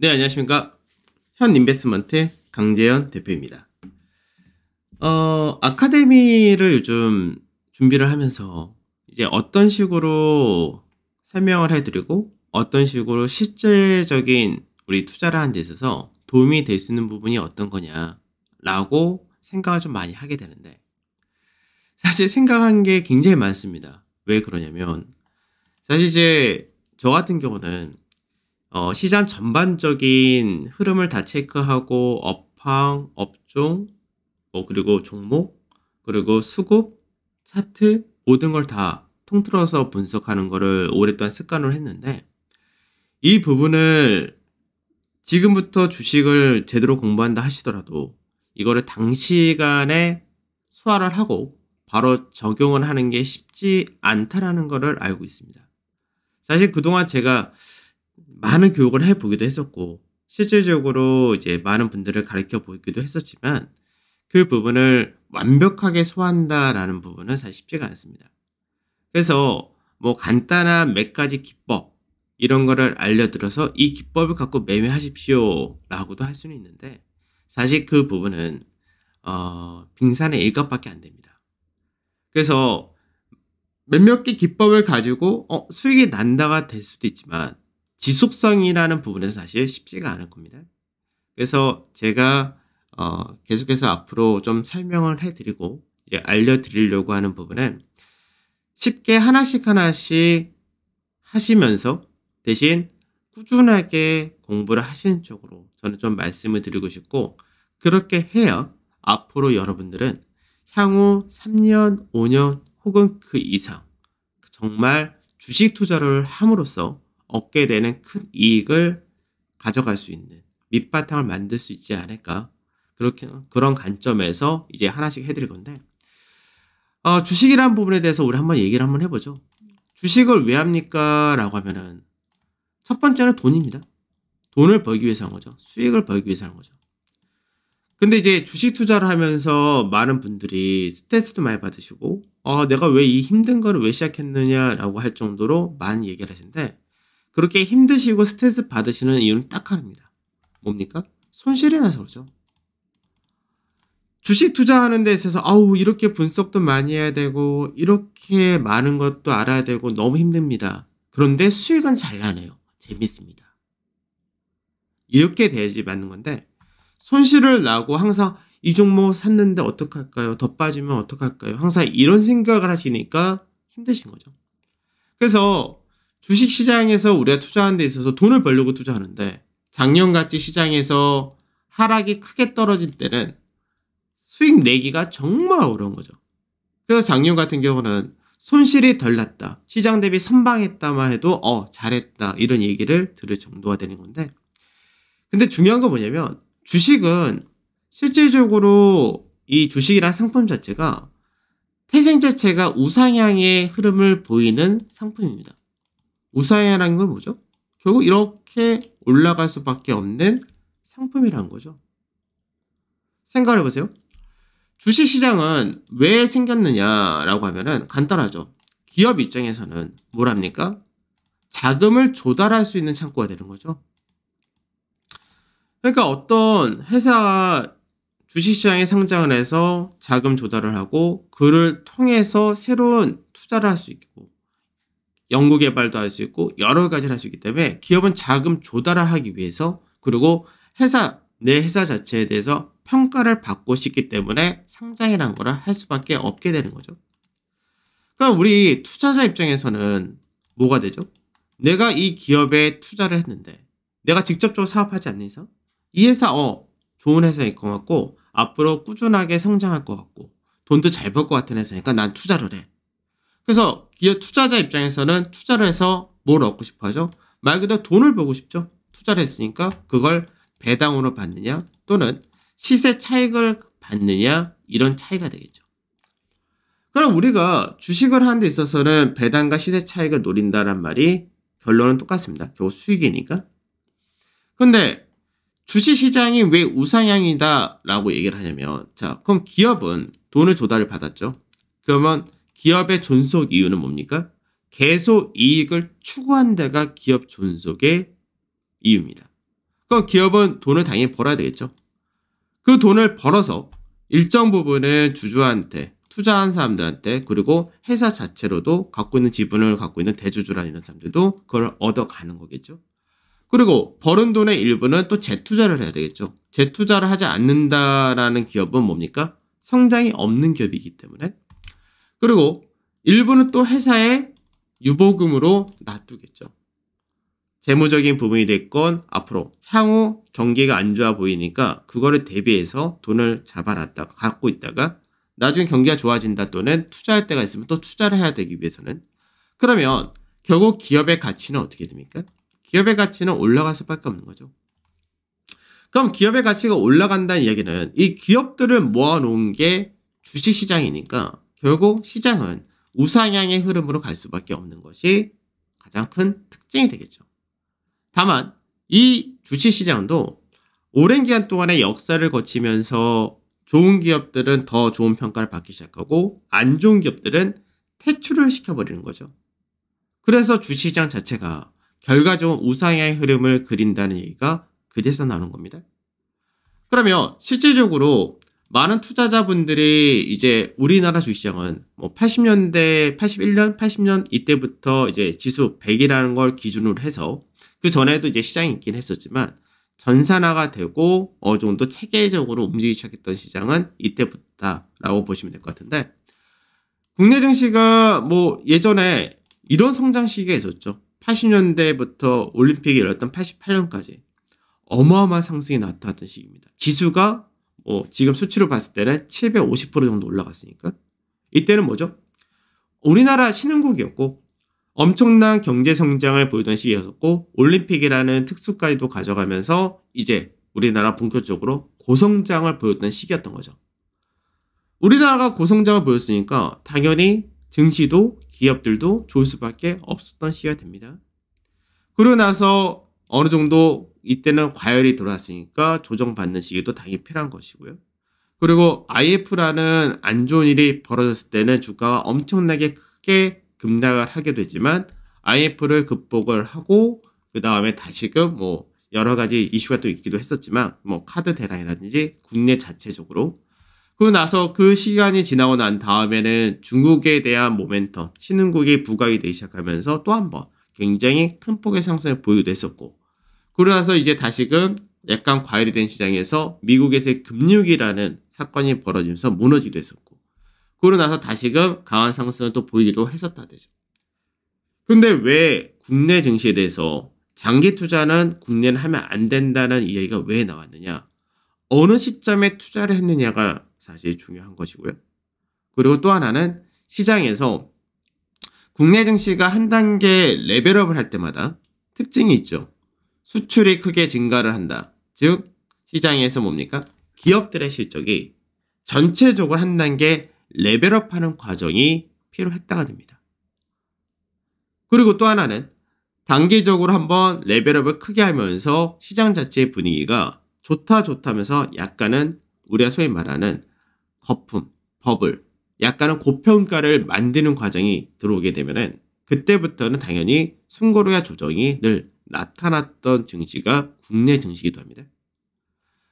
네, 안녕하십니까. 현인베스트먼트 강재현 대표입니다. 아카데미를 요즘 준비를 하면서 이제 어떤 식으로 설명을 해드리고 어떤 식으로 실제적인 우리 투자를 하는 데 있어서 도움이 될 수 있는 부분이 어떤 거냐라고 생각을 좀 많이 하게 되는데, 사실 생각한 게 굉장히 많습니다. 왜 그러냐면 사실 이제 저 같은 경우는 시장 전반적인 흐름을 다 체크하고 업황, 업종, 그리고 종목, 그리고 수급, 차트 모든 걸 다 통틀어서 분석하는 거를 오랫동안 습관으로 했는데, 이 부분을 지금부터 주식을 제대로 공부한다 하시더라도 이거를 단시간에 소화를 하고 바로 적용을 하는 게 쉽지 않다라는 거를 알고 있습니다. 사실 그동안 제가 많은 교육을 해보기도 했었고, 실질적으로 이제 많은 분들을 가르쳐 보기도 했었지만, 그 부분을 완벽하게 소화한다라는 부분은 사실 쉽지가 않습니다. 그래서 뭐 간단한 몇 가지 기법, 이런 거를 알려드려서 이 기법을 갖고 매매하십시오 라고도 할 수는 있는데, 사실 그 부분은 빙산의 일각밖에 안 됩니다. 그래서 몇몇 개 기법을 가지고 수익이 난다가 될 수도 있지만 지속성이라는 부분에서 사실 쉽지가 않을 겁니다. 그래서 제가 계속해서 앞으로 좀 설명을 해드리고 이제 알려드리려고 하는 부분은 쉽게 하나씩 하시면서 대신 꾸준하게 공부를 하시는 쪽으로 저는 좀 말씀을 드리고 싶고, 그렇게 해야 앞으로 여러분들은 향후 3년, 5년 혹은 그 이상 정말 주식 투자를 함으로써 얻게 되는 큰 이익을 가져갈 수 있는 밑바탕을 만들 수 있지 않을까, 그런 관점에서 이제 하나씩 해드릴 건데, 주식이라는 부분에 대해서 우리 한번 얘기를 한번 해보죠. 주식을 왜 합니까? 라고 하면은 첫 번째는 돈입니다. 돈을 벌기 위해서 하는 거죠. 수익을 벌기 위해서 하는 거죠. 근데 이제 주식 투자를 하면서 많은 분들이 스트레스도 많이 받으시고, 내가 왜 이 힘든 거를 왜 시작했느냐라고 할 정도로 많이 얘기를 하시는데, 그렇게 힘드시고 스트레스 받으시는 이유는 딱 하나입니다. 뭡니까? 손실이 나서 그러죠. 주식 투자하는 데 있어서 이렇게 분석도 많이 해야 되고 이렇게 많은 것도 알아야 되고 너무 힘듭니다. 그런데 수익은 잘 나네요. 재밌습니다. 이렇게 돼야지 맞는 건데, 손실을 나고 항상 이 종목 샀는데 어떡할까요? 더 빠지면 어떡할까요? 항상 이런 생각을 하시니까 힘드신 거죠. 그래서 주식시장에서 우리가 투자하는 데 있어서 돈을 벌려고 투자하는데, 작년같이 시장에서 하락이 크게 떨어질 때는 수익 내기가 정말 어려운 거죠. 그래서 작년 같은 경우는 손실이 덜 났다, 시장 대비 선방했다만 해도 잘했다, 이런 얘기를 들을 정도가 되는 건데, 근데 중요한 건 뭐냐면 주식은 실질적으로 이 주식이란 상품 자체가 태생 자체가 우상향의 흐름을 보이는 상품입니다. 우상향이라는 건 뭐죠? 결국 이렇게 올라갈 수밖에 없는 상품이라는 거죠. 생각을 해보세요. 주식시장은 왜 생겼느냐라고 하면은 간단하죠. 기업 입장에서는 뭘 합니까? 자금을 조달할 수 있는 창구가 되는 거죠. 그러니까 어떤 회사가 주식시장에 상장을 해서 자금 조달을 하고 그를 통해서 새로운 투자를 할 수 있고 연구개발도 할 수 있고 여러 가지를 할 수 있기 때문에 기업은 자금 조달을 하기 위해서, 그리고 내 회사 자체에 대해서 평가를 받고 싶기 때문에 상장이라는 거를 할 수밖에 없게 되는 거죠. 그러니까 우리 투자자 입장에서는 뭐가 되죠? 내가 이 기업에 투자를 했는데 내가 직접적으로 사업하지 않는 이상 이 회사 좋은 회사일 것 같고 앞으로 꾸준하게 성장할 것 같고 돈도 잘 벌 것 같은 회사니까 난 투자를 해. 그래서 기업 투자자 입장에서는 투자를 해서 뭘 얻고 싶어 하죠? 말 그대로 돈을 벌고 싶죠. 투자를 했으니까 그걸 배당으로 받느냐 또는 시세 차익을 받느냐, 이런 차이가 되겠죠. 그럼 우리가 주식을 하는 데 있어서는 배당과 시세 차익을 노린다는 말이 결론은 똑같습니다. 결국 수익이니까. 근데 주식시장이 왜 우상향이다 라고 얘기를 하냐면, 자, 그럼 기업은 돈을 조달을 받았죠. 그러면 기업의 존속 이유는 뭡니까? 계속 이익을 추구한 데가 기업 존속의 이유입니다. 그럼 기업은 돈을 당연히 벌어야 되겠죠. 그 돈을 벌어서 일정 부분은 주주한테, 투자한 사람들한테, 그리고 회사 자체로도 갖고 있는 지분을 갖고 있는 대주주라는 이런 사람들도 그걸 얻어가는 거겠죠. 그리고 벌은 돈의 일부는 또 재투자를 해야 되겠죠. 재투자를 하지 않는다라는 기업은 뭡니까? 성장이 없는 기업이기 때문에. 그리고 일부는 또 회사에 유보금으로 놔두겠죠. 재무적인 부분이 됐건 앞으로 향후 경기가 안 좋아 보이니까 그거를 대비해서 돈을 잡아놨다가 갖고 있다가 나중에 경기가 좋아진다 또는 투자할 때가 있으면 또 투자를 해야 되기 위해서는, 그러면 결국 기업의 가치는 어떻게 됩니까? 기업의 가치는 올라갈 수밖에 없는 거죠. 그럼 기업의 가치가 올라간다는 이야기는 이 기업들을 모아놓은 게 주식시장이니까 결국 시장은 우상향의 흐름으로 갈 수밖에 없는 것이 가장 큰 특징이 되겠죠. 다만 이 주식시장도 오랜 기간 동안의 역사를 거치면서 좋은 기업들은 더 좋은 평가를 받기 시작하고 안 좋은 기업들은 퇴출을 시켜버리는 거죠. 그래서 주식시장 자체가 결과적으로 우상향의 흐름을 그린다는 얘기가 그래서 나오는 겁니다. 그러면 실질적으로 많은 투자자분들이 이제 우리나라 주식시장은 뭐 80년대, 81년, 80년 이때부터 이제 지수 100이라는 걸 기준으로 해서 그 전에도 이제 시장이 있긴 했었지만 전산화가 되고 어느 정도 체계적으로 움직이기 시작했던 시장은 이때부터라고 보시면 될 것 같은데, 국내 증시가 뭐 예전에 이런 성장 시기가 있었죠. 80년대부터 올림픽이 열렸던 88년까지 어마어마한 상승이 나타났던 시기입니다. 지수가 뭐 지금 수치로 봤을 때는 750% 정도 올라갔으니까 이때는 뭐죠? 우리나라 신흥국이었고 엄청난 경제 성장을 보이던 시기였었고 올림픽이라는 특수까지도 가져가면서 이제 우리나라 본격적으로 고성장을 보였던 시기였던 거죠. 우리나라가 고성장을 보였으니까 당연히 증시도 기업들도 좋을 수밖에 없었던 시기가 됩니다. 그러고 나서 어느 정도 이때는 과열이 들어왔으니까 조정받는 시기도 당연히 필요한 것이고요. 그리고 IMF라는 안 좋은 일이 벌어졌을 때는 주가가 엄청나게 크게 급락을 하게 되지만 IMF를 극복을 하고 그 다음에 다시금 뭐 여러 가지 이슈가 또 있기도 했었지만 뭐 카드 대란이라든지 국내 자체적으로, 그러고 나서 그 시간이 지나고 난 다음에는 중국에 대한 모멘텀, 신흥국이 부각이 되기 시작하면서 또 한 번 굉장히 큰 폭의 상승을 보이기도 했었고, 그러고 나서 이제 다시금 약간 과열이 된 시장에서 미국에서의 금융위기라는 사건이 벌어지면서 무너지기도 했었고, 그러고 나서 다시금 강한 상승을 또 보이기도 했었다 되죠. 근데 왜 국내 증시에 대해서 장기 투자는 국내는 하면 안 된다는 이야기가 왜 나왔느냐? 어느 시점에 투자를 했느냐가 사실 중요한 것이고요. 그리고 또 하나는 시장에서 국내 증시가 한 단계 레벨업을 할 때마다 특징이 있죠. 수출이 크게 증가를 한다. 즉 시장에서 뭡니까? 기업들의 실적이 전체적으로 한 단계 레벨업하는 과정이 필요했다가 됩니다. 그리고 또 하나는 단기적으로 한번 레벨업을 크게 하면서 시장 자체의 분위기가 좋다 하면서 약간은 우리가 소위 말하는 거품, 버블, 약간은 고평가를 만드는 과정이 들어오게 되면은 그때부터는 당연히 숨고르기와 조정이 늘 나타났던 증시가 국내 증시이기도 합니다.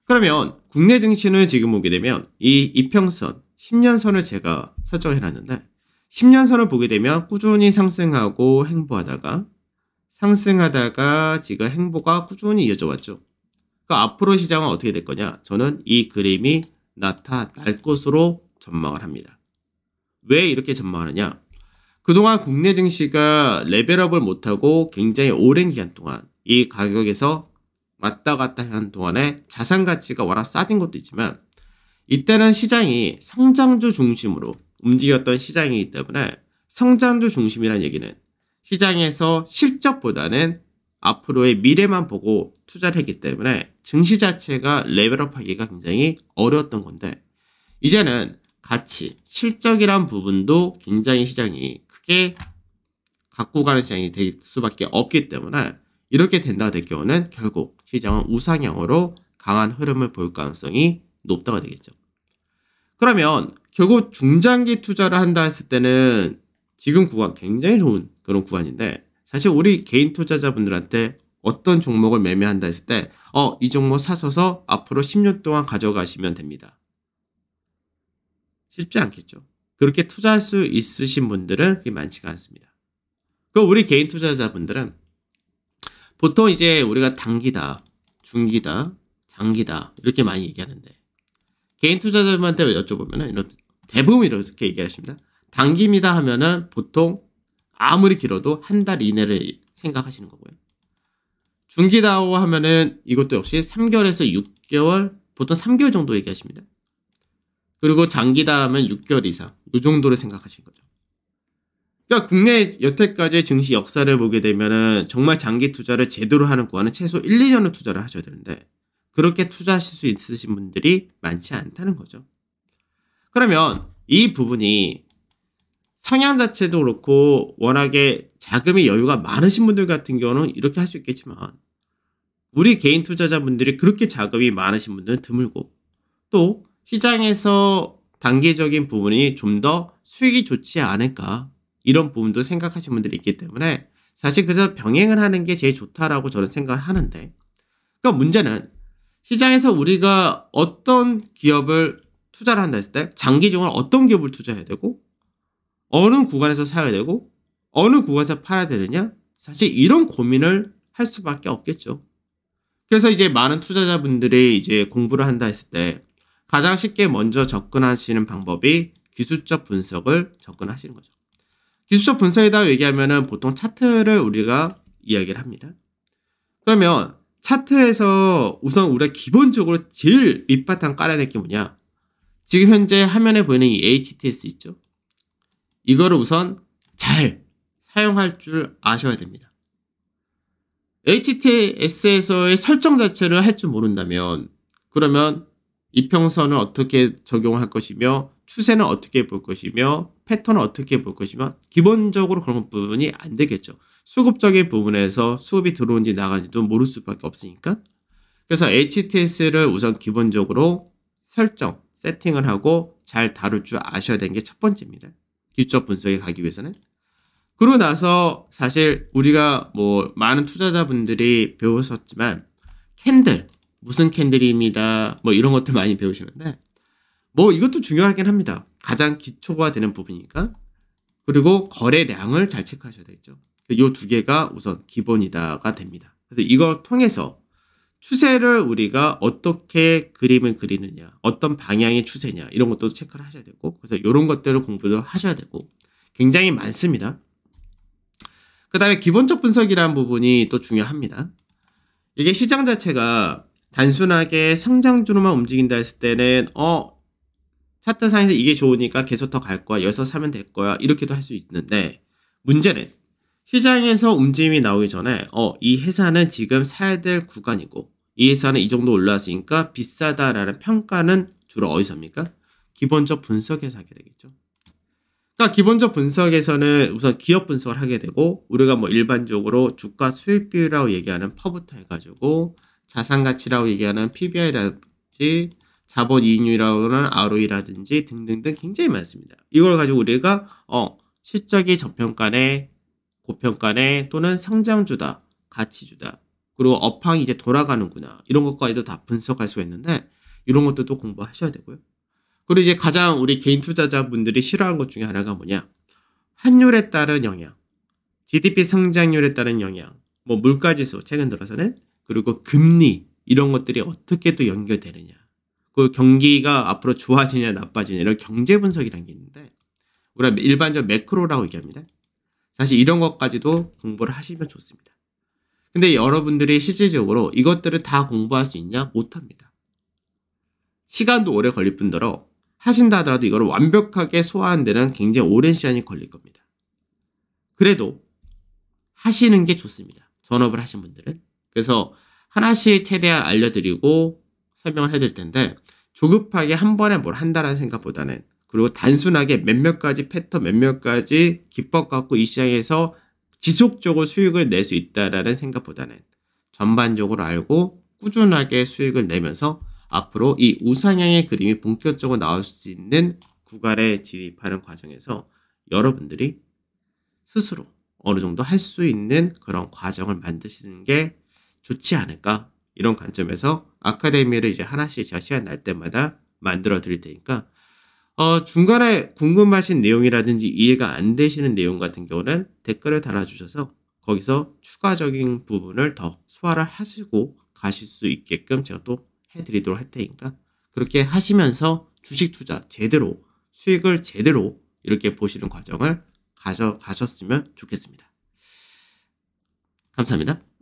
그러면 국내 증시는 지금 보게 되면 이 이평선, 10년선을 제가 설정해 놨는데 10년선을 보게 되면 꾸준히 상승하고 횡보하다가 지금 횡보가 꾸준히 이어져 왔죠. 그러니까 앞으로 시장은 어떻게 될 거냐? 저는 이 그림이 나타날 것으로 전망을 합니다. 왜 이렇게 전망하느냐? 그동안 국내 증시가 레벨업을 못하고 굉장히 오랜 기간 동안 이 가격에서 왔다 갔다 하는 동안에 자산 가치가 워낙 싸진 것도 있지만 이때는 시장이 성장주 중심으로 움직였던 시장이기 때문에 성장주 중심이라는 얘기는 시장에서 실적보다는 앞으로의 미래만 보고 투자를 했기 때문에 증시 자체가 레벨업하기가 굉장히 어려웠던 건데 이제는 가치, 실적이란 부분도 굉장히 시장이 크게 갖고 가는 시장이 될 수밖에 없기 때문에 이렇게 된다고 될 경우는 결국 시장은 우상향으로 강한 흐름을 볼 가능성이 높다고 되겠죠. 그러면 결국 중장기 투자를 한다 했을 때는 지금 구간 굉장히 좋은 그런 구간인데 사실 우리 개인 투자자분들한테 어떤 종목을 매매한다 했을 때 이 종목 사셔서 앞으로 10년 동안 가져가시면 됩니다. 쉽지 않겠죠. 그렇게 투자할 수 있으신 분들은 그게 많지가 않습니다. 그럼 우리 개인 투자자분들은 보통 이제 우리가 단기다, 중기다, 장기다 이렇게 많이 얘기하는데 개인 투자자분한테 여쭤보면은 대부분 이렇게 얘기하십니다. 단기입니다 하면은 보통 아무리 길어도 한 달 이내를 생각하시는 거고요. 중기다고 하면은 이것도 역시 3개월에서 6개월, 보통 3개월 정도 얘기하십니다. 그리고 장기다 하면 6개월 이상, 이 정도를 생각하시는 거죠. 그러니까 국내 여태까지의 증시 역사를 보게 되면은 정말 장기 투자를 제대로 하는 구간은 최소 1, 2년을 투자를 하셔야 되는데 그렇게 투자하실 수 있으신 분들이 많지 않다는 거죠. 그러면 이 부분이 성향 자체도 그렇고 워낙에 자금의 여유가 많으신 분들 같은 경우는 이렇게 할 수 있겠지만 우리 개인 투자자분들이 그렇게 자금이 많으신 분들은 드물고 또 시장에서 단기적인 부분이 좀 더 수익이 좋지 않을까 이런 부분도 생각하시는 분들이 있기 때문에 사실 그래서 병행을 하는 게 제일 좋다라고 저는 생각을 하는데 그러니까 문제는 시장에서 우리가 어떤 기업을 투자를 한다 했을 때 장기적으로 어떤 기업을 투자해야 되고 어느 구간에서 사야 되고 어느 구간에서 팔아야 되느냐 사실 이런 고민을 할 수밖에 없겠죠. 그래서 이제 많은 투자자분들이 이제 공부를 한다 했을 때 가장 쉽게 먼저 접근하시는 방법이 기술적 분석을 접근하시는 거죠. 기술적 분석이다 얘기하면은 보통 차트를 우리가 이야기를 합니다. 그러면 차트에서 우선 우리가 기본적으로 제일 밑바탕 깔아야 될 게 뭐냐? 지금 현재 화면에 보이는 이 HTS 있죠? 이거를 우선 잘 사용할 줄 아셔야 됩니다. HTS에서의 설정 자체를 할 줄 모른다면 그러면 이평선을 어떻게 적용할 것이며 추세는 어떻게 볼 것이며 패턴을 어떻게 볼 것이며 기본적으로 그런 부분이 안 되겠죠. 수급적인 부분에서 수급이 들어온지 나가는지도 모를 수밖에 없으니까. 그래서 HTS를 우선 기본적으로 설정, 세팅을 하고 잘 다룰 줄 아셔야 되는 게 첫 번째입니다. 기술적 분석에 가기 위해서는. 그러고 나서 사실 우리가 뭐 많은 투자자분들이 배우셨지만 캔들, 무슨 캔들입니다. 뭐 이런 것들 많이 배우시는데 뭐 이것도 중요하긴 합니다. 가장 기초가 되는 부분이니까. 그리고 거래량을 잘 체크하셔야 되겠죠. 이 두 개가 우선 기본이다가 됩니다. 그래서 이걸 통해서 추세를 우리가 어떻게 그림을 그리느냐, 어떤 방향의 추세냐 이런 것도 체크를 하셔야 되고 그래서 이런 것들을 공부도 하셔야 되고 굉장히 많습니다. 그 다음에 기본적 분석이라는 부분이 또 중요합니다. 이게 시장 자체가 단순하게 성장주로만 움직인다 했을 때는 차트상에서 이게 좋으니까 계속 더 갈 거야. 여기서 사면 될 거야. 이렇게도 할 수 있는데 문제는 시장에서 움직임이 나오기 전에 이 회사는 지금 사야 될 구간이고 이 회사는 이 정도 올라왔으니까 비싸다라는 평가는 주로 어디서 합니까? 기본적 분석에서 하게 되겠죠. 그러니까 기본적 분석에서는 우선 기업 분석을 하게 되고 우리가 뭐 일반적으로 주가 수익 비율이라고 얘기하는 퍼부터 해가지고 자산 가치라고 얘기하는 PBR이라든지 자본 이익률이라고 하는 ROE라든지 등등등 굉장히 많습니다. 이걸 가지고 우리가 실적이 저평가네, 고평가네 또는 성장주다, 가치주다 그리고 업황이 이제 돌아가는구나 이런 것까지도 다 분석할 수가 있는데 이런 것도 공부하셔야 되고요. 그리고 이제 가장 우리 개인 투자자분들이 싫어하는 것 중에 하나가 뭐냐? 환율에 따른 영향, GDP 성장률에 따른 영향, 뭐 물가지수 최근 들어서는 그리고 금리 이런 것들이 어떻게 또 연결되느냐. 그 경기가 앞으로 좋아지냐 나빠지냐 이런 경제 분석이라는 게 있는데 우리가 일반적 매크로라고 얘기합니다. 사실 이런 것까지도 공부를 하시면 좋습니다. 근데 여러분들이 실질적으로 이것들을 다 공부할 수 있냐? 못합니다. 시간도 오래 걸릴 뿐더러 하신다 하더라도 이걸 완벽하게 소화하는 데는 굉장히 오랜 시간이 걸릴 겁니다. 그래도 하시는 게 좋습니다. 전업을 하신 분들은. 그래서 하나씩 최대한 알려드리고 설명을 해드릴 텐데 조급하게 한 번에 뭘 한다는 생각보다는 그리고 단순하게 몇몇 가지 패턴 몇몇 가지 기법 갖고 이 시장에서 지속적으로 수익을 낼 수 있다는 생각보다는 전반적으로 알고 꾸준하게 수익을 내면서 앞으로 이 우상향의 그림이 본격적으로 나올 수 있는 구간에 진입하는 과정에서 여러분들이 스스로 어느 정도 할 수 있는 그런 과정을 만드시는 게 좋지 않을까? 이런 관점에서 아카데미를 이제 하나씩 제가 시간 날 때마다 만들어 드릴 테니까 중간에 궁금하신 내용이라든지 이해가 안 되시는 내용 같은 경우는 댓글을 달아주셔서 거기서 추가적인 부분을 더 소화를 하시고 가실 수 있게끔 제가 또 해드리도록 할 테니까 그렇게 하시면서 주식 투자 제대로 수익을 제대로 이렇게 보시는 과정을 가져가셨으면 좋겠습니다. 감사합니다.